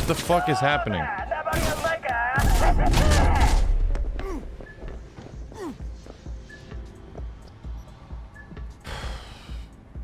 the fuck is happening?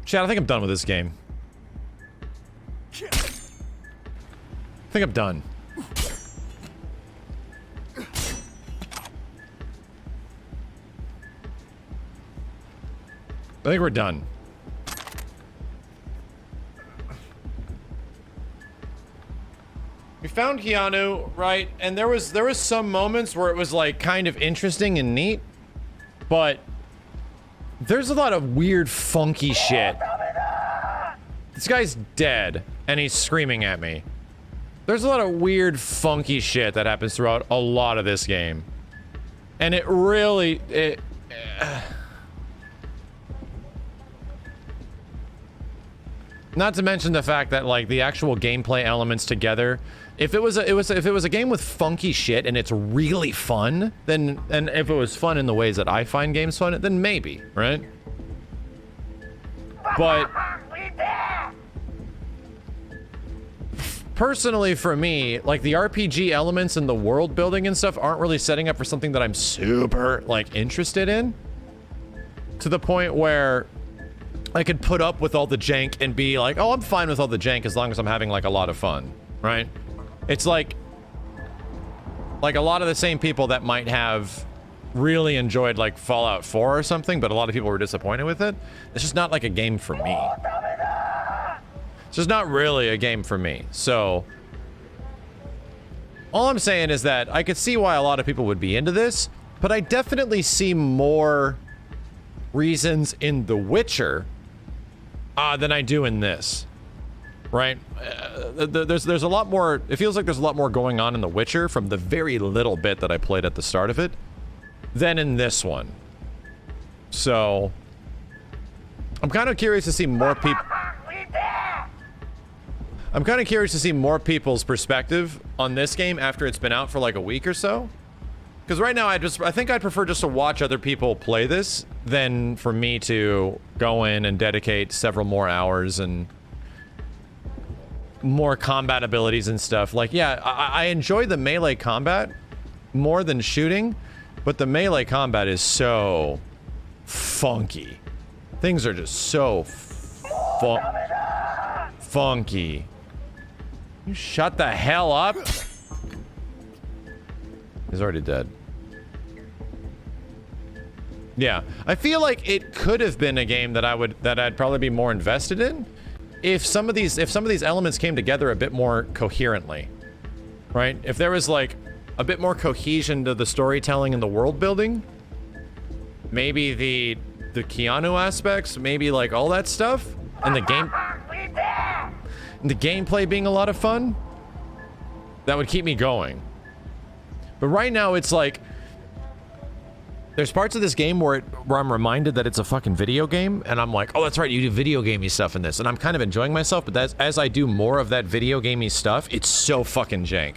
Chad, I think I'm done with this game. I think I'm done. I think we're done. We found Keanu, right? And there was some moments where it was like kind of interesting and neat, but there's a lot of weird, funky shit. This guy's dead, and he's screaming at me. There's a lot of weird, funky shit that happens throughout a lot of this game. And it really... Not to mention the fact that, like, the actual gameplay elements together... If it was a game with funky shit and it's really fun, then... And if it was fun in the ways that I find games fun, then maybe, right? But... Personally, for me, like, the RPG elements and the world building and stuff aren't really setting up for something that I'm super, like, interested in. To the point where I could put up with all the jank and be like, oh, I'm fine with all the jank as long as I'm having, like, a lot of fun, right? It's like a lot of the same people that might have really enjoyed, like, Fallout 4 or something, but a lot of people were disappointed with it. It's just not, like, a game for me. It's just not really a game for me. So, all I'm saying is that I could see why a lot of people would be into this, but I definitely see more reasons in The Witcher than I do in this. Right? There's a lot more... It feels like there's a lot more going on in The Witcher from the very little bit that I played at the start of it than in this one. So, I'm kind of curious to see more people... I'm kind of curious to see more people's perspective on this game after it's been out for like a week or so. Because right now, I think I'd prefer just to watch other people play this than for me to go in and dedicate several more hours and more combat abilities and stuff. Like, yeah, I enjoy the melee combat more than shooting, but the melee combat is so funky. Things are just so funky. You shut the hell up. He's already dead. Yeah, I feel like it could have been a game that I'd probably be more invested in if some of these elements came together a bit more coherently. Right? If there was like a bit more cohesion to the storytelling and the world building, maybe the Keanu aspects, maybe like all that stuff, and the gameplay being a lot of fun, that would keep me going. But right now, it's like there's parts of this game where I'm reminded that it's a fucking video game, and I'm like, oh, that's right, you do video gamey stuff in this, and I'm kind of enjoying myself, but as I do more of that video gamey stuff, it's so fucking jank.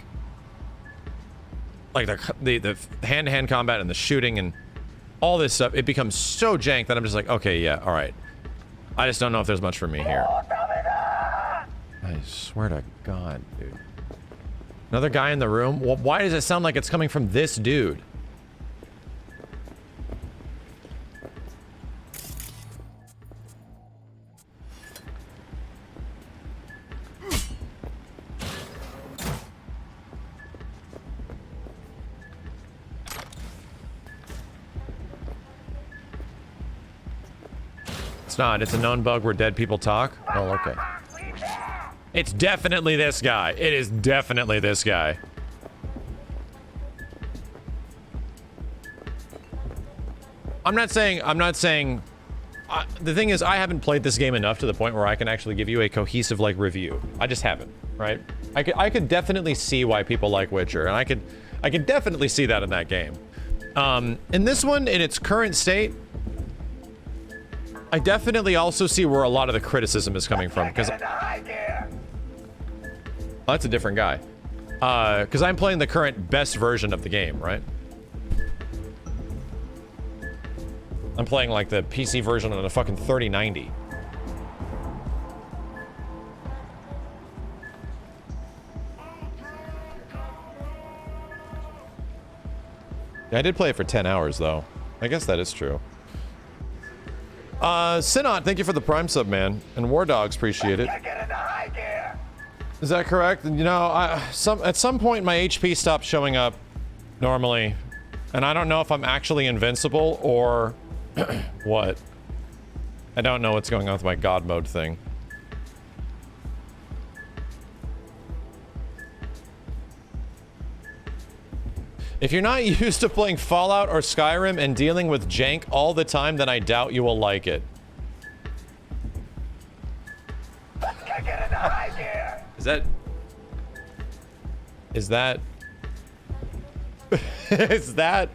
Like the hand-to-hand combat and the shooting and all this stuff, it becomes so jank that I'm just like, okay, yeah, all right. I just don't know if there's much for me here. I swear to God, dude. Another guy in the room? Well, why does it sound like it's coming from this dude? It's not. It's a known bug where dead people talk. Oh, okay. It's definitely this guy. It is definitely this guy. I'm not saying, the thing is, I haven't played this game enough to the point where I can actually give you a cohesive, like, review. I just haven't, right? I could definitely see why people like Witcher, and I could definitely see that in that game. In this one, in its current state, I definitely also see where a lot of the criticism is coming from, because... Oh, that's a different guy. Because I'm playing the current best version of the game, right? I'm playing, like, the PC version on a fucking 3090. Yeah, I did play it for 10 hours, though. I guess that is true. Synod, thank you for the Prime sub, man. And War Dogs, appreciate it. Is that correct? You know, at some point my HP stopped showing up normally. And I don't know if I'm actually invincible or what. I don't know what's going on with my God mode thing. If you're not used to playing Fallout or Skyrim and dealing with jank all the time, then I doubt you will like it. Is that... Is that... Is that...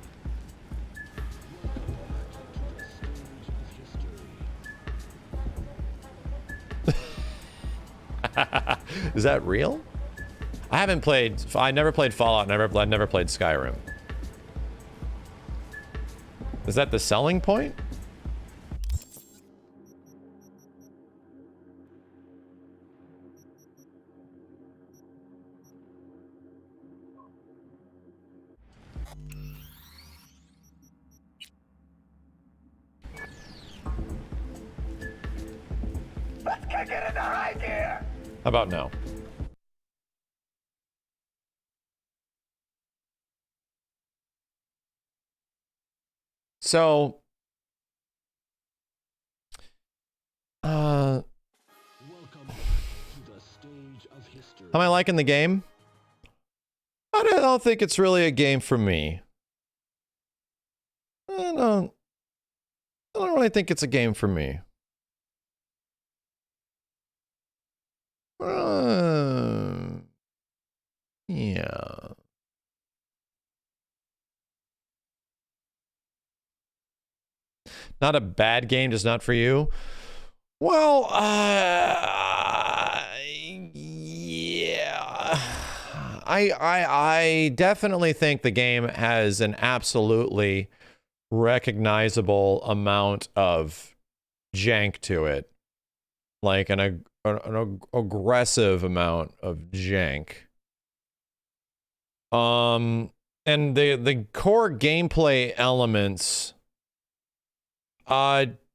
Is that real? I haven't played... I never played Fallout, I never played Skyrim. Is that the selling point? Let's kick it into high gear. How about no? So, am I liking the game? I don't think it's really a game for me. I don't really think it's a game for me. Yeah. Not a bad game, just not for you. Well, yeah. I definitely think the game has an absolutely recognizable amount of jank to it. Like an aggressive amount of jank. And the core gameplay elements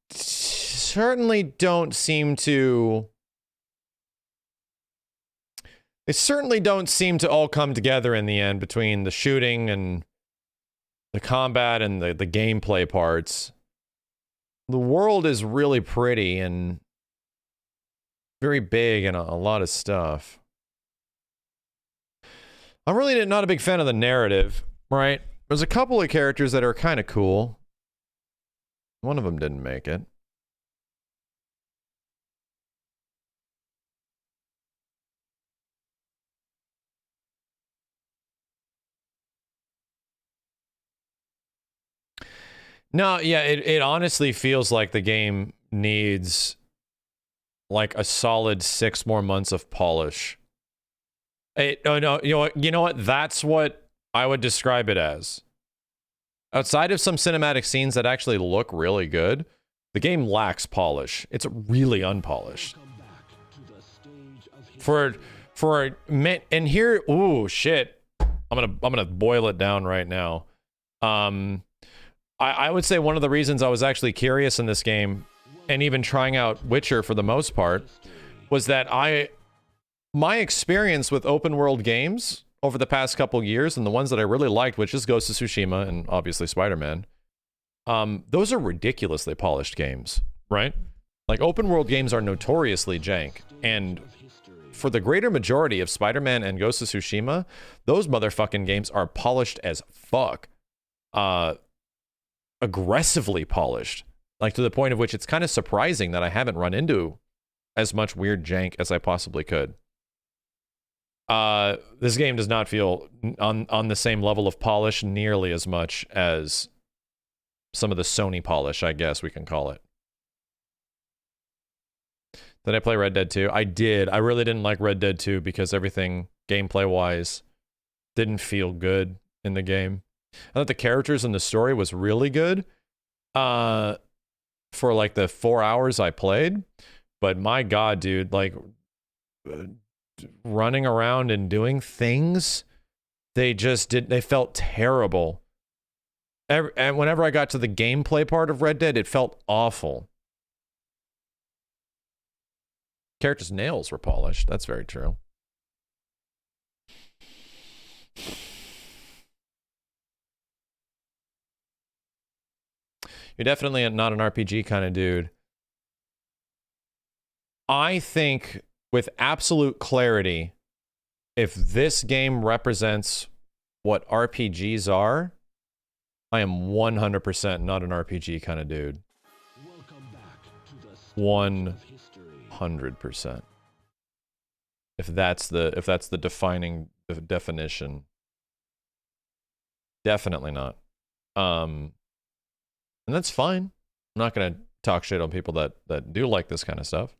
certainly don't seem to... They certainly don't seem to all come together in the end between the shooting and the combat and the gameplay parts. The world is really pretty and very big and a lot of stuff. I'm really not a big fan of the narrative, right? There's a couple of characters that are kind of cool. One of them didn't make it. No, yeah, it honestly feels like the game needs like a solid 6 more months of polish. No, you know what? That's what I would describe it as. Outside of some cinematic scenes that actually look really good, the game lacks polish. It's really unpolished. And here, ooh, shit. I'm gonna boil it down right now. I would say one of the reasons I was actually curious in this game, and even trying out Witcher for the most part, was that my experience with open world games over the past couple years, and the ones that I really liked, which is Ghost of Tsushima and obviously Spider-Man, those are ridiculously polished games, right? Like, open world games are notoriously jank, and for the greater majority of Spider-Man and Ghost of Tsushima, those motherfucking games are polished as fuck. Aggressively polished, like to the point of which it's kind of surprising that I haven't run into as much weird jank as I possibly could. This game does not feel on the same level of polish nearly as much as some of the Sony polish, I guess we can call it. Did I play Red Dead 2? I did. I really didn't like Red Dead 2 because everything gameplay-wise didn't feel good in the game. I thought the characters and the story was really good for like the 4 hours I played, but my god, dude, like running around and doing things, they felt terrible. And whenever I got to the gameplay part of Red Dead, it felt awful. Characters' nails were polished. That's very true. You're definitely not an RPG kind of dude. I think with absolute clarity, if this game represents what RPGs are, I am 100% not an RPG kind of dude. 100%. If that's the defining definition. Definitely not. And that's fine. I'm not gonna talk shit on people that do like this kind of stuff.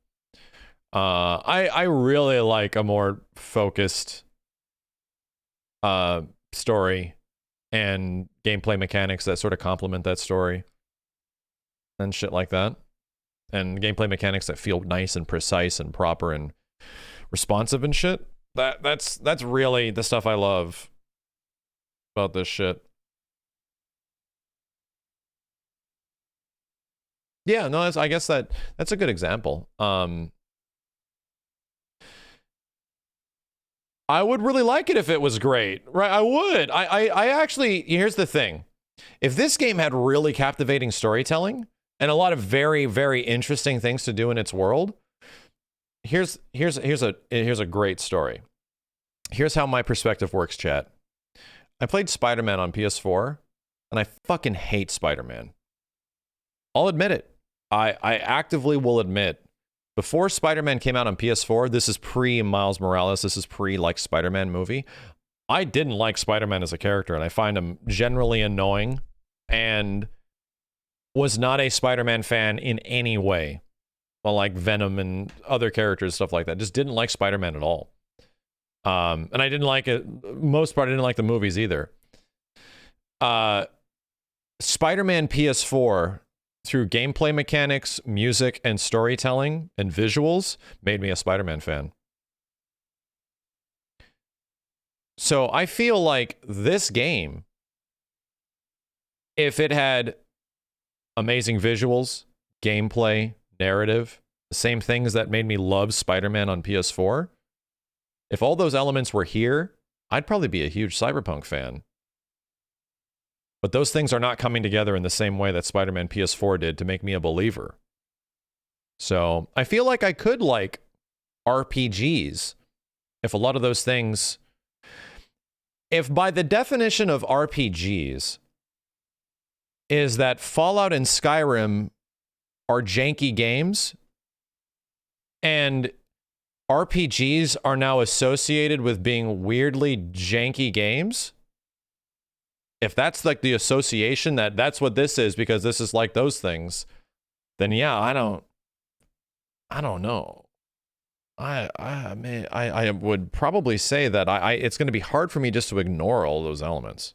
I really like a more focused story and gameplay mechanics that sort of complement that story and shit like that. And gameplay mechanics that feel nice and precise and proper and responsive and shit. That's really the stuff I love about this shit. Yeah, no, I guess that's a good example. I would really like it if it was great, right? I would. I actually, here's the thing. If this game had really captivating storytelling and a lot of very, very interesting things to do in its world, here's a great story. Here's how my perspective works, chat. I played Spider-Man on PS4, and I fucking hate Spider-Man. I'll admit it. I actively will admit, before Spider-Man came out on PS4, this is pre-Miles Morales, this is pre-like Spider-Man movie, I didn't like Spider-Man as a character, and I find him generally annoying, and was not a Spider-Man fan in any way. Well, like Venom and other characters, stuff like that. Just didn't like Spider-Man at all. And I didn't like it, most part, I didn't like the movies either. Spider-Man PS4, through gameplay mechanics, music, and storytelling, and visuals, made me a Spider-Man fan. So I feel like this game, if it had amazing visuals, gameplay, narrative, the same things that made me love Spider-Man on PS4, if all those elements were here, I'd probably be a huge Cyberpunk fan. But those things are not coming together in the same way that Spider-Man PS4 did to make me a believer. So I feel like I could like RPGs if a lot of those things... If by the definition of RPGs is that Fallout and Skyrim are janky games, and RPGs are now associated with being weirdly janky games, if that's like the association that's what this is because this is like those things, then yeah, I don't know. I would probably say that it's going to be hard for me just to ignore all those elements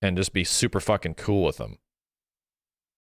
and just be super fucking cool with them.